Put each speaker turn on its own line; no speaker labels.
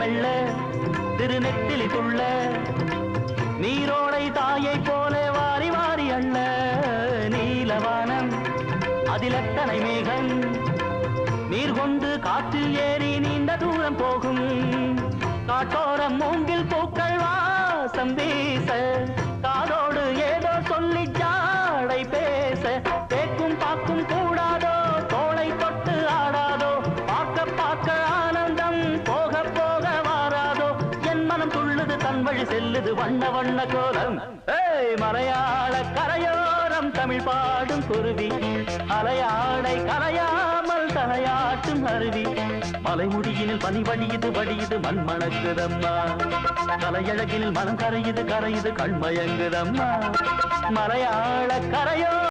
மெல்ல திருநெத்திலி துள்ள நீரோடை தாயை போல வாரி வாரி அள்ள நீலவானம் அதில் எத்தனை மேகம் நீர் கொண்டு காற்றில் ஏறி நீண்ட தூரம் போகும் காட்டோரம் மூங்கில் பூக்கள் வாசம் வீச காதோடு ஏதோ சொல்லி ஜாடை பேச தேக்கும் பாக்கும் கூடாதோ தோளை தொட்டு ஆடாதோ பார்க்க பார்க்க ஆனந்தம் போக போக வாராதோ என் மனம் துள்ளுது தன் வழி செல்லுது வண்ண வண்ண கோலம் மலையாள கரையோரம் தமிழ் பாடும் குருவி அலையாடை கரையாமல் தலையாட்டும் அருவி மலைமுடியினில் பனி வடியுது மண் மணக்குதம்மா கலையழகினில் மனம் கரையுது கரையுது கண்மயங்குதம்மா மலையாள கரையோ